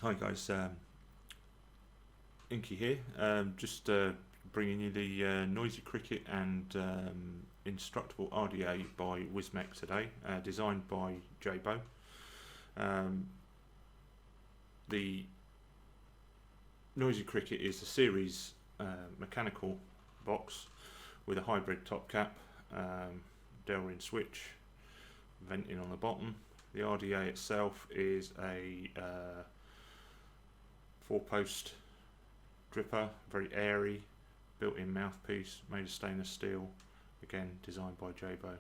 Hi guys, Inky here, just bringing you the Noisy Cricket and Indestructible RDA by Wismec today, designed by Jaybo. The Noisy Cricket is a series mechanical box with a hybrid top cap, Delrin switch, venting on the bottom. The RDA itself is a 4-post dripper, very airy, built-in mouthpiece, made of stainless steel, again designed by Jaybo.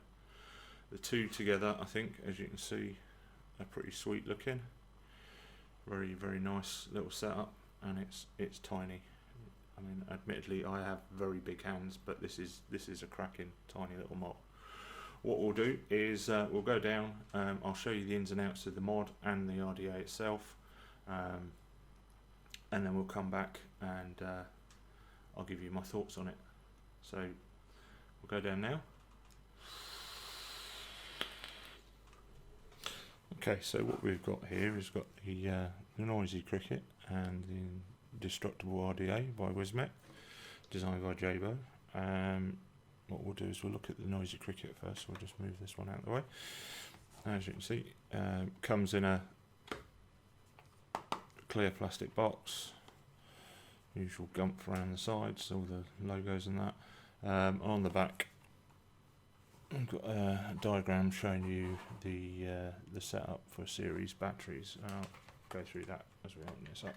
The two together, I think, as you can see, are pretty sweet looking. Very nice little setup, and it's tiny. I mean, admittedly, I have very big hands, but this is a cracking tiny little mod. What we'll do is we'll go down. I'll show you the ins and outs of the mod and the RDA itself. And then we'll come back and I'll give you my thoughts on it. So we'll go down now. Okay, so what we've got here is got the Noisy Cricket and the Indestructible RDA by Wismec, designed by Jaybo. What we'll do is we'll look at the Noisy Cricket first. We'll just move this one out of the way. As you can see, comes in a clear plastic box, usual gump around the sides, all the logos and that. On the back, I've got a diagram showing you the setup for series batteries. I'll go through that as we open this up.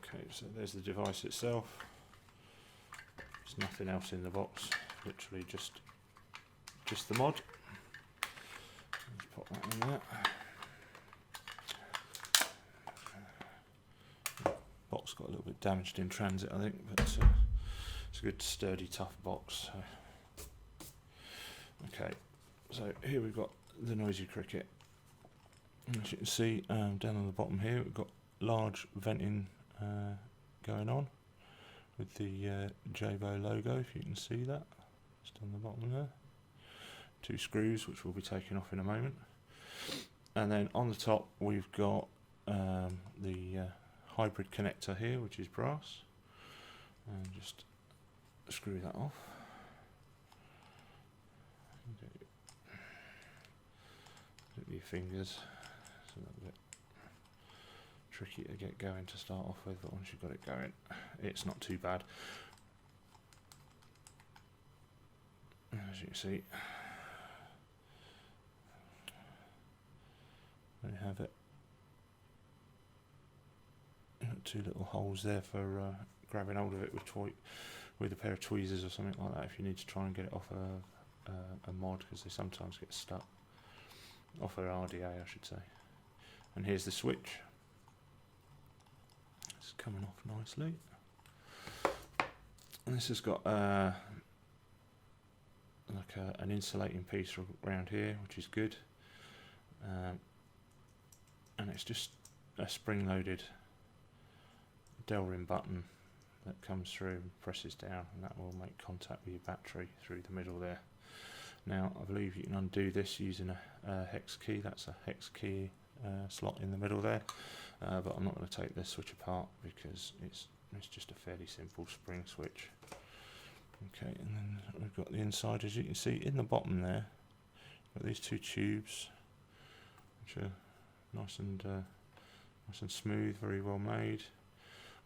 Okay, so there's the device itself. There's nothing else in the box, literally just the mod. Let's pop that in there. Box got a little bit damaged in transit, I think, but it's a good, sturdy, tough box. So. Okay, so here we've got the Noisy Cricket. As you can see, down on the bottom here, we've got large venting going on with the Jaybo logo, if you can see that, just on the bottom there. 2 screws, which we'll be taking off in a moment. And then on the top, we've got the hybrid connector here, which is brass, and just screw that off. Look at your fingers, it's a little bit tricky to get going to start off with, but once you've got it going, it's not too bad. As you can see, there you have it. 2 little holes there for grabbing hold of it with a pair of tweezers or something like that, if you need to try and get it off a mod, because they sometimes get stuck off an RDA, I should say. And here's the switch. It's coming off nicely. And this has got like an insulating piece around here, which is good. And it's just a spring-loaded Delrin button that comes through and presses down, and that will make contact with your battery through the middle there. Now, I believe you can undo this using a hex key. That's a hex key slot in the middle there, but I'm not going to take this switch apart because it's just a fairly simple spring switch. Okay, and then we've got the inside, as you can see in the bottom there. Got these 2 tubes, which are nice and smooth, very well made.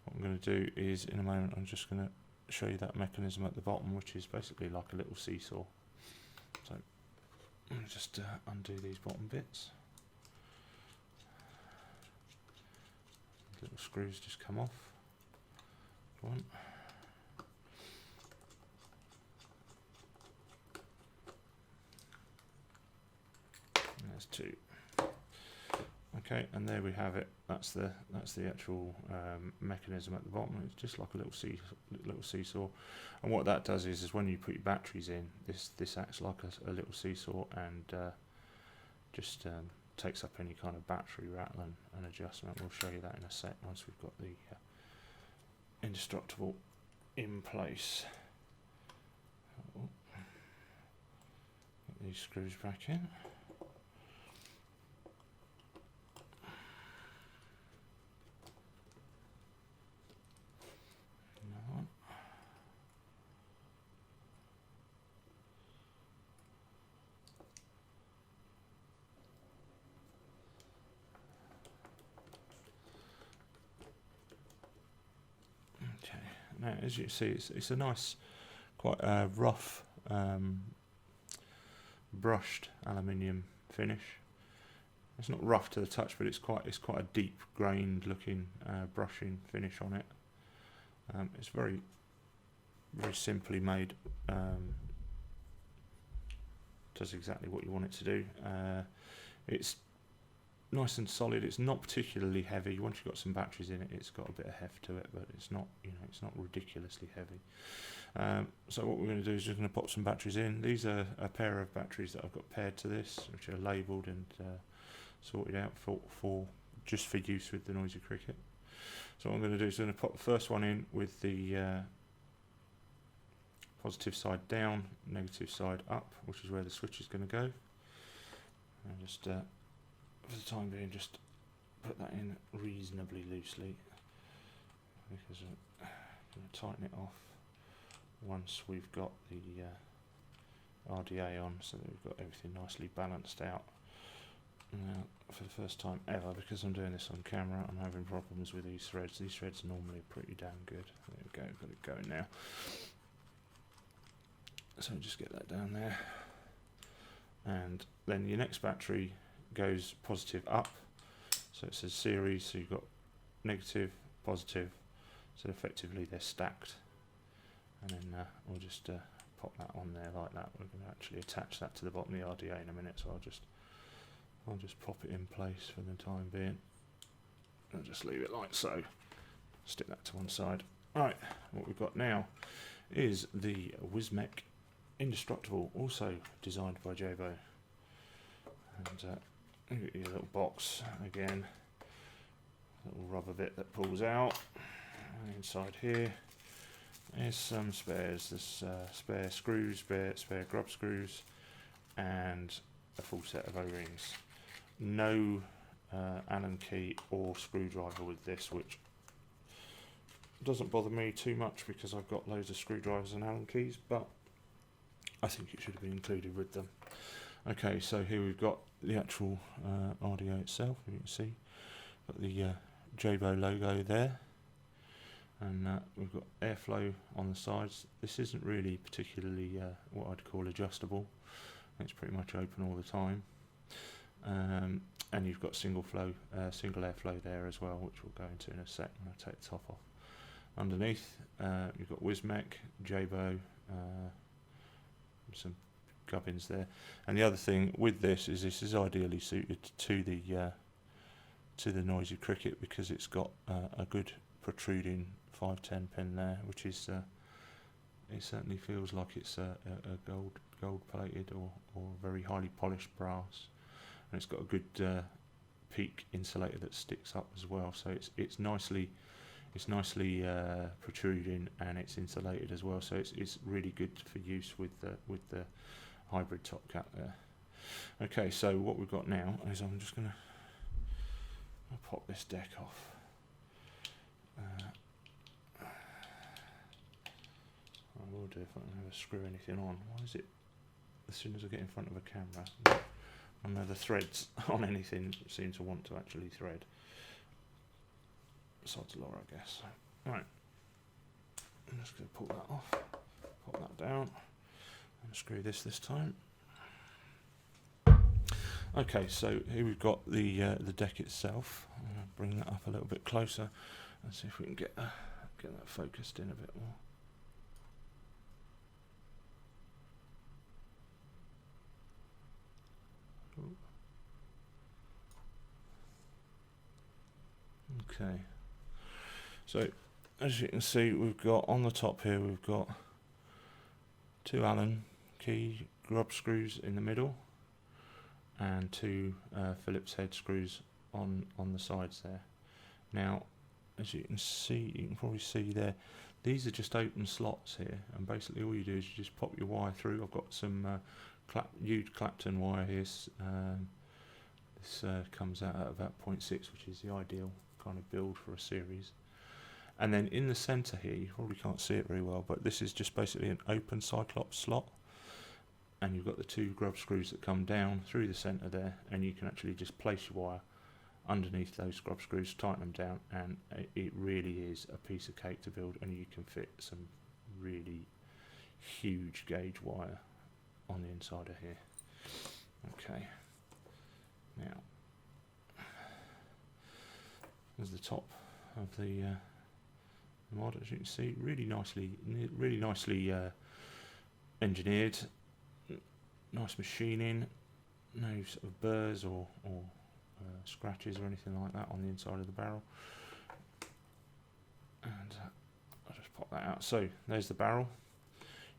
What I'm going to do is, in a moment, I'm just going to show you that mechanism at the bottom, which is basically like a little seesaw. So I'm going to just undo these bottom bits. Little screws just come off. One. And there's 2. Okay, and there we have it. That's the actual mechanism at the bottom. It's just like a little seesaw. And what that does is when you put your batteries in, this acts like a little seesaw and just takes up any kind of battery rattle and adjustment. We'll show you that in a sec once we've got the Indestructible in place. Get these screws back in. Now, as you see, it's a nice, quite rough, brushed aluminium finish. It's not rough to the touch, but it's quite a deep grained looking brushing finish on it. It's very simply made. Does exactly what you want it to do. It's nice and solid. It's not particularly heavy. Once you've got some batteries in it, it's got a bit of heft to it, but it's not, it's not ridiculously heavy. So what we're going to do is just going to pop some batteries in. These are a pair of batteries that I've got paired to this, which are labelled and sorted out for use with the Noisy Cricket. So what I'm going to do is I'm going to pop the first one in with the positive side down, negative side up, which is where the switch is going to go. And just for the time being, just put that in reasonably loosely, because I'm going to tighten it off once we've got the RDA on, so that we've got everything nicely balanced out. Now, for the first time ever, because I'm doing this on camera, I'm having problems with these threads. These threads are normally pretty damn good. There we go, got it going now. So just get that down there. And then your next battery goes positive up. So it's a series, so you've got negative, positive, so effectively they're stacked. And then we'll just pop that on there like that. We're going to actually attach that to the bottom of the RDA in a minute, so I'll just pop it in place for the time being. I'll just leave it like so. Stick that to one side. Right, what we've got now is the Wismec Indestructible, also designed by Jaybo. And your little box again, little rubber bit that pulls out. And inside here is some spares. There's spare screws, spare grub screws, and a full set of O-rings. No Allen key or screwdriver with this, which doesn't bother me too much because I've got loads of screwdrivers and Allen keys, but I think it should have been included with them. Okay, so here we've got the actual RDA itself. You can see got the Jaybo logo there, and we've got airflow on the sides. This isn't really particularly what I'd call adjustable. It's pretty much open all the time. And you've got single airflow there as well, which we'll go into in a sec when I take the top off. Underneath, you've got Wismec, Jaybo, some gubbins there. And the other thing with this is ideally suited to the Noisy Cricket, because it's got a good protruding 510 pin there, which is it certainly feels like it's a gold plated or very highly polished brass. And it's got a good peak insulator that sticks up as well, so it's nicely protruding, and it's insulated as well, so it's really good for use with the hybrid top cap there. Okay, so what we've got now is I'm just gonna pop this deck off. I will do if I can ever screw anything on. Why is it as soon as I get in front of a camera, none of the threads on anything seem to want to actually thread? Besides Laura, I guess. Right, I'm just going to pull that off, pop that down, and screw this time. Okay, so here we've got the deck itself. I'm going to bring that up a little bit closer and see if we can get that focused in a bit more. Okay, so as you can see, we've got on the top here, we've got 2 Allen key grub screws in the middle, and 2 Phillips head screws on the sides there. Now, as you can see, you can probably see there, these are just open slots here, and basically all you do is you just pop your wire through. I've got some huge Clapton wire here. This comes out at about 0.6, which is the ideal kind of build for a series. And then in the center here, you probably can't see it very well, but this is just basically an open Cyclops slot, and you've got the 2 grub screws that come down through the center there, and you can actually just place your wire underneath those scrub screws, tighten them down, and it really is a piece of cake to build, and you can fit some really huge gauge wire on the inside of here. Okay, now there's the top of the mod. As you can see, really nicely engineered, nice machining, no sort of burrs or scratches or anything like that on the inside of the barrel. And I'll just pop that out. So there's the barrel.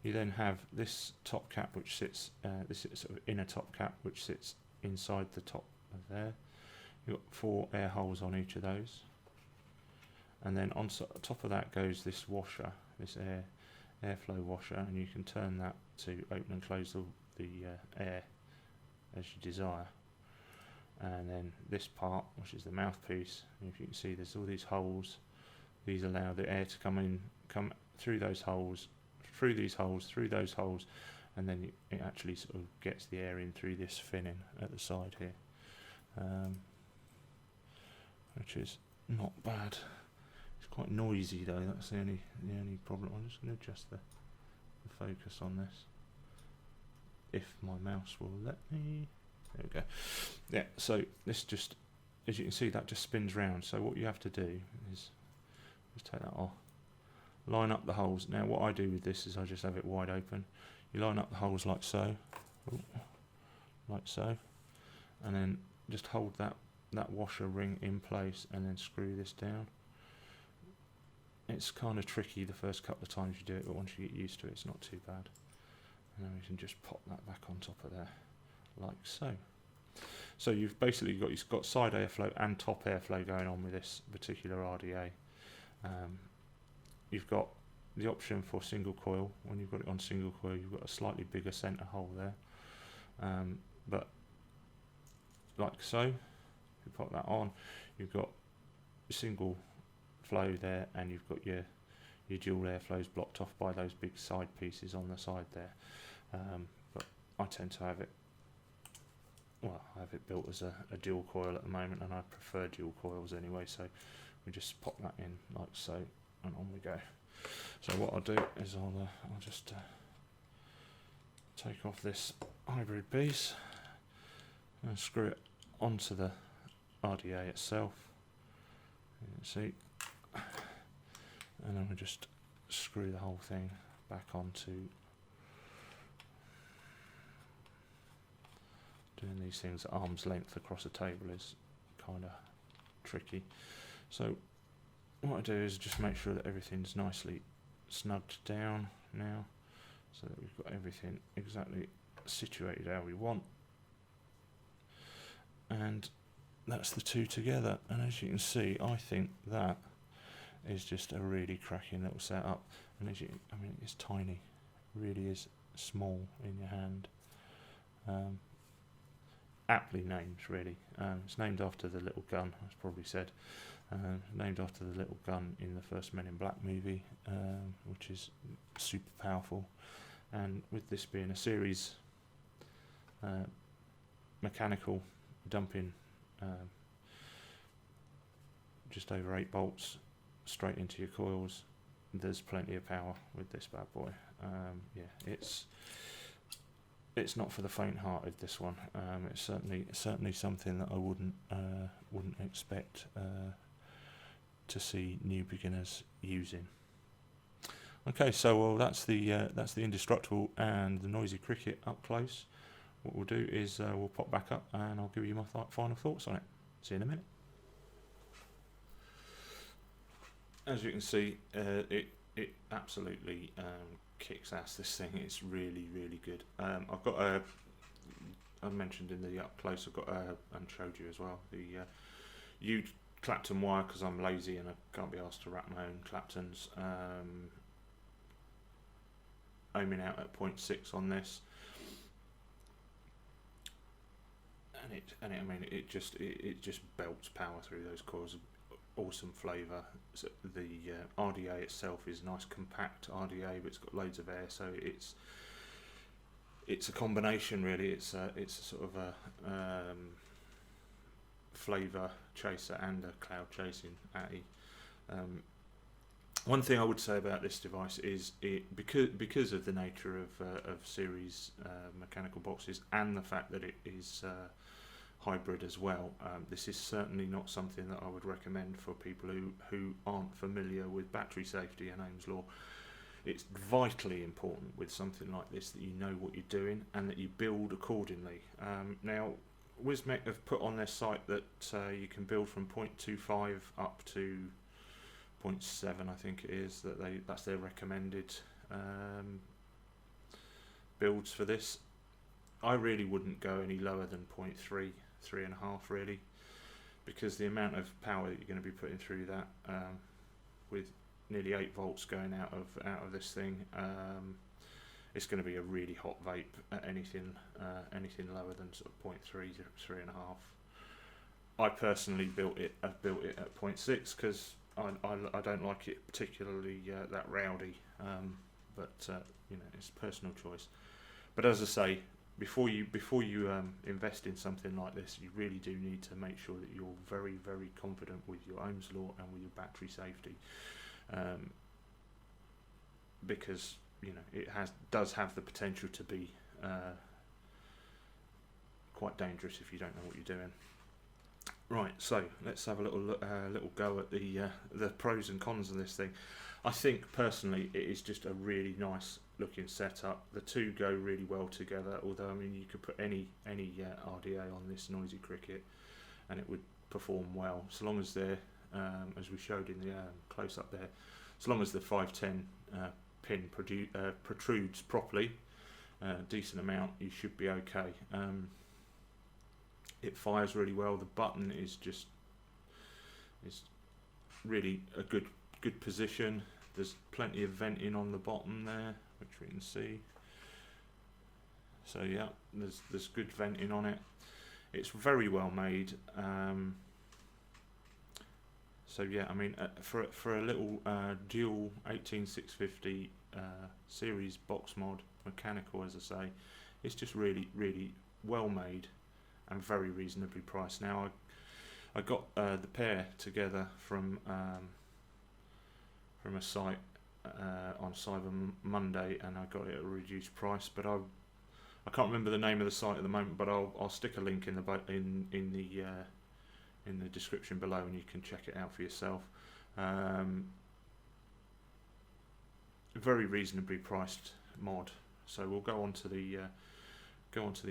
You then have this top cap, which sits, this is sort of inner top cap, which sits inside the top of there. You've got 4 air holes on each of those. And then on top of that goes this washer, this airflow washer, and you can turn that to open and close the air as you desire. And then this part, which is the mouthpiece, and if you can see, there's all these holes. These allow the air to come through those holes, through these holes, through those holes, and then it actually sort of gets the air in through this finning at the side here, which is not bad. It's quite noisy though. That's the only problem. I'm just going to adjust the focus on this, if my mouse will let me. There we go. Yeah, so this just, as you can see, that just spins round. So what you have to do is just take that off, line up the holes. Now what I do with this is I just have it wide open. You line up the holes like so, and then just hold that washer ring in place and then screw this down. It's kind of tricky the first couple of times you do it, but once you get used to it, it's not too bad. And then we can just pop that back on top of there, like so. So you've basically got side airflow and top airflow going on with this particular RDA. You've got the option for single coil. When you've got it on single coil, you've got a slightly bigger centre hole there, but like so. You pop that on, you've got single flow there, and you've got your dual airflows blocked off by those big side pieces on the side there. But I tend to have it, well, I have it built as a dual coil at the moment, and I prefer dual coils anyway, so we just pop that in like so, and on we go. So what I'll do is I'll just take off this hybrid piece and screw it onto the RDA itself. You can see, and then we just screw the whole thing back onto. Doing these things at arm's length across a table is kind of tricky. So what I do is just make sure that everything's nicely snugged down now, so that we've got everything exactly situated how we want. And that's the two together, and as you can see, I think that is just a really cracking little setup. And as you, I mean, it's tiny, really is small in your hand. Aptly named, really. It's named after the little gun, as probably said. Named after the little gun in the first Men in Black movie, which is super powerful. And with this being a series mechanical dumping, just over 8 bolts straight into your coils, there's plenty of power with this bad boy. Yeah, it's not for the faint-hearted, this one. It's certainly something that I wouldn't expect to see new beginners using. Okay, so well, that's the Indestructible and the Noisy Cricket up close. What we'll do is we'll pop back up and I'll give you my final thoughts on it. See you in a minute. As you can see, it absolutely kicks ass. This thing is really good. I've got I mentioned in the up close, I've got and showed you as well, the huge Clapton wire, because I'm lazy and I can't be asked to wrap my own Claptons. Aiming out at 0.6 on this, and I mean it just belts power through those coils. Awesome flavour. So the RDA itself is nice compact RDA, but it's got loads of air, so it's a combination really. It's a sort of flavour chaser and a cloud chasing ATI. One thing I would say about this device is because of the nature of series mechanical boxes and the fact that it is hybrid as well, this is certainly not something that I would recommend for people who aren't familiar with battery safety and Ohm's law. It's vitally important with something like this that you know what you're doing and that you build accordingly. Now, Wismec have put on their site that you can build from 0.25 up to 0.7, I think it is, that's their recommended builds for this. I really wouldn't go any lower than 0.3, 3.5 really, because the amount of power that you're going to be putting through that with nearly 8 volts going out of this thing, it's going to be a really hot vape at anything lower than sort of 0.3, 3.5. I personally built it at 0.6 because I don't like it particularly that rowdy, but you know, it's personal choice. But as I say, before you invest in something like this, you really do need to make sure that you're very, very confident with your Ohm's law and with your battery safety, because you know it does have the potential to be quite dangerous if you don't know what you're doing. Right, so let's have a little go at the pros and cons of this thing. I think personally it is just a really nice looking setup. The two go really well together, although I mean you could put any RDA on this Noisy Cricket and it would perform well, so long as they're as we showed in the close up there, so long as the 510 pin protrudes properly, decent amount, you should be okay. It fires really well. The button is really a good position. There's plenty of venting on the bottom there, which we can see. So yeah, there's good venting on it. It's very well made. So yeah, I mean, for a little dual 18650 series box mod mechanical, as I say, it's just really well made and very reasonably priced. Now I got the pair together from a site on Cyber Monday, and I got it at a reduced price. But I can't remember the name of the site at the moment, but I'll stick a link in the description below, and you can check it out for yourself. Very reasonably priced mod. So we'll go on to the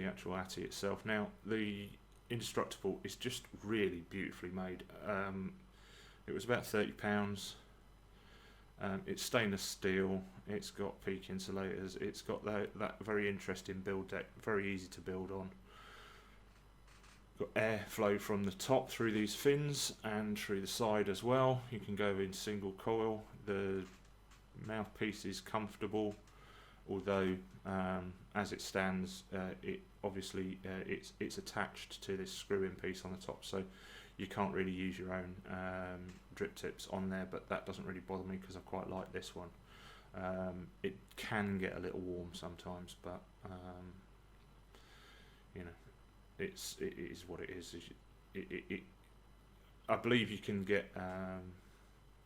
actual ATI itself. Now the Indestructible is just really beautifully made. It was about £30. It's stainless steel. It's got peak insulators. It's got that very interesting build deck, very easy to build on. Got airflow from the top through these fins and through the side as well. You can go in single coil. The mouthpiece is comfortable, although as it stands, it's attached to this screw-in piece on the top, so you can't really use your own drip tips on there, but that doesn't really bother me because I quite like this one. It can get a little warm sometimes, but you know, it is what it is. I believe you can get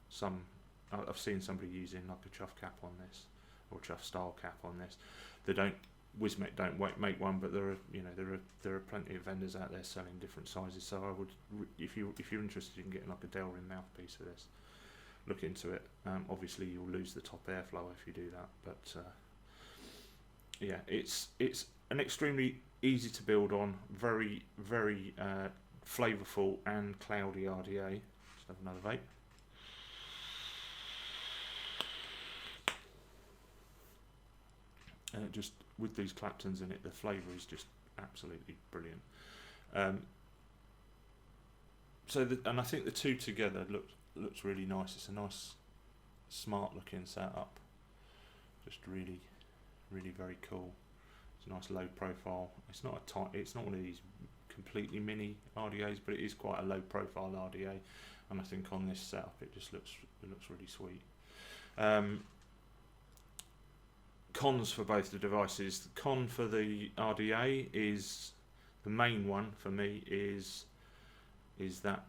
some. I've seen somebody using like a chuff cap on this, or chuff style cap on this. Wismec don't make one, but there are plenty of vendors out there selling different sizes. So I would, if you're interested in getting like a Delrin mouthpiece for this, look into it. Obviously you'll lose the top airflow if you do that, but yeah, it's an extremely easy to build on, very flavourful and cloudy RDA. Let's have another vape. Just with these Claptons in it, the flavour is just absolutely brilliant. And I think the two together looks really nice. It's a nice, smart looking setup. Just really very cool. It's a nice low profile. It's not one of these completely mini RDAs, but it is quite a low profile RDA. And I think on this setup, it looks really sweet. Cons for both the devices. The con for the RDA is, the main one for me is is that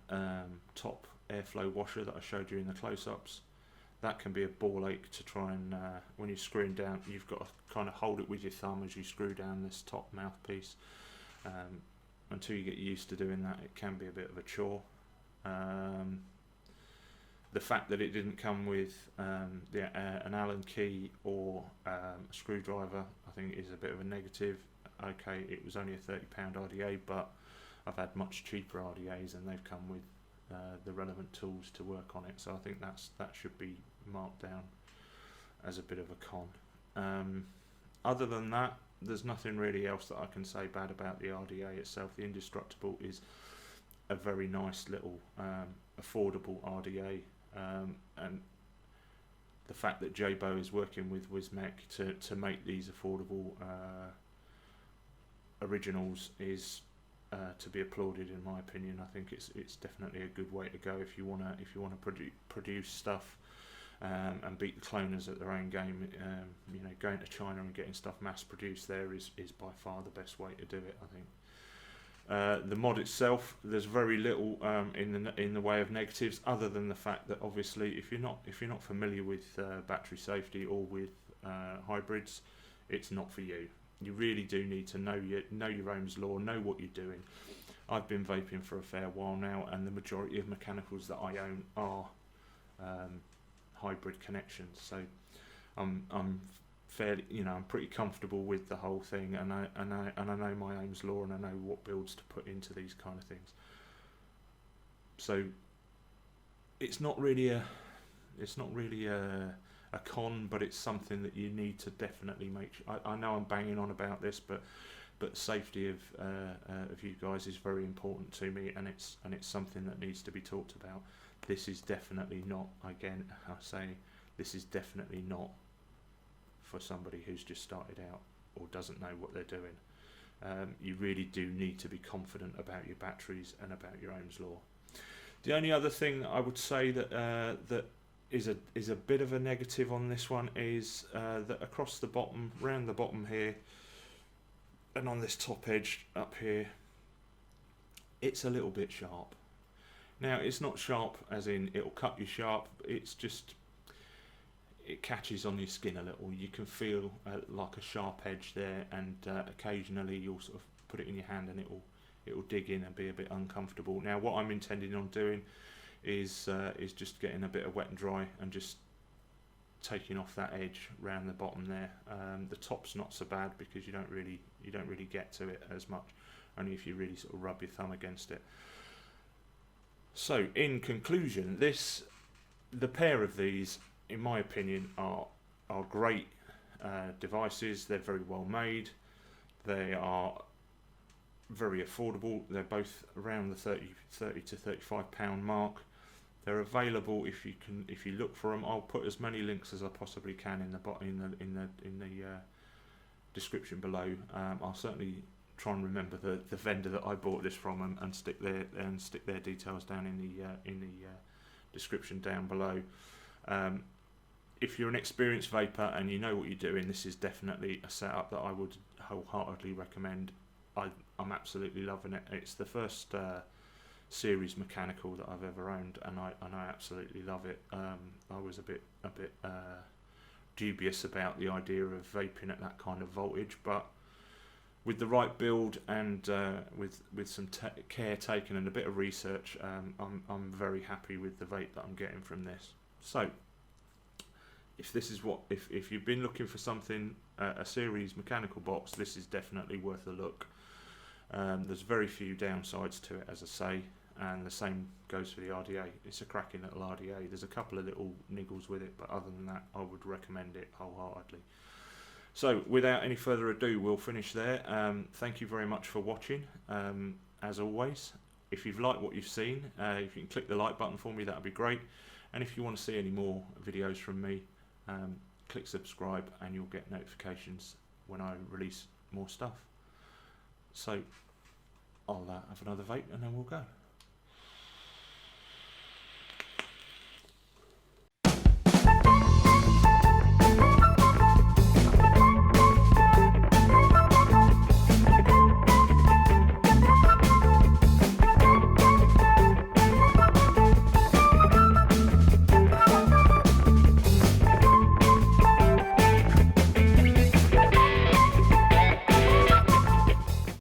top airflow washer that I showed you in the close-ups. That can be a ball ache to try and, when you're screwing down, you've got to kind of hold it with your thumb as you screw down this top mouthpiece. Until you get used to doing that, it can be a bit of a chore. The fact that it didn't come with an Allen key or a screwdriver, I think is a bit of a negative. Okay, it was only a £30 RDA, but I've had much cheaper RDAs and they've come with the relevant tools to work on it, so I think that should be marked down as a bit of a con. Other than that, there's nothing really else that I can say bad about the RDA itself. The Indestructible is a very nice little affordable RDA, and the fact that Jaybo is working with Wismec to make these affordable originals is to be applauded, in my opinion. I think it's definitely a good way to go if you wanna produce stuff and beat the cloners at their own game. You know, going to China and getting stuff mass produced there is by far the best way to do it, I think. The mod itself, there's very little in the way of negatives, other than the fact that obviously if you're not familiar with battery safety or with hybrids, it's not for you. You really do need to know your Ohm's law, know what you're doing. I've been vaping for a fair while now, and the majority of mechanicals that I own are hybrid connections. So I'm fairly, I'm pretty comfortable with the whole thing, and I know my Ohm's law, and I know what builds to put into these kind of things. So it's not really a con, but it's something that you need to definitely make sure. I know I'm banging on about this, but safety of you guys is very important to me, and it's something that needs to be talked about. This is definitely not, again, I say, this is definitely not for somebody who's just started out or doesn't know what they're doing. You really do need to be confident about your batteries and about your Ohm's law. The only other thing I would say that is a bit of a negative on this one is that across the bottom, round the bottom here, and on this top edge up here, it's a little bit sharp. Now, it's not sharp as in it'll cut you sharp, it's just, it catches on your skin a little. You can feel like a sharp edge there, and occasionally you'll sort of put it in your hand and it'll dig in and be a bit uncomfortable. Now, what I'm intending on doing is just getting a bit of wet and dry and just taking off that edge round the bottom there. The top's not so bad because you don't really get to it as much, only if you really sort of rub your thumb against it. So in conclusion, the pair of these, in my opinion, are great devices. They're very well made. They are very affordable. They're both around the 30 to 35 pound mark. They're available if you look for them. I'll put as many links as I possibly can in the description below. I'll certainly try and remember the vendor that I bought this from and stick their details down in the description down below. If you're an experienced vapor and you know what you're doing, this is definitely a setup that I would wholeheartedly recommend. I'm absolutely loving it. It's the first series mechanical that I've ever owned, and I absolutely love it. I was a bit dubious about the idea of vaping at that kind of voltage, but with the right build and with some care taken and a bit of research, I'm very happy with the vape that I'm getting from this. So if you've been looking for something, a series mechanical box, this is definitely worth a look. There's very few downsides to it, as I say, and the same goes for the RDA. It's a cracking little RDA. There's a couple of little niggles with it, but other than that, I would recommend it wholeheartedly. So without any further ado, we'll finish there. Thank you very much for watching. As always, if you've liked what you've seen, if you can click the like button for me, that would be great. And if you want to see any more videos from me, click subscribe and you'll get notifications when I release more stuff. So I'll have another vape and then we'll go.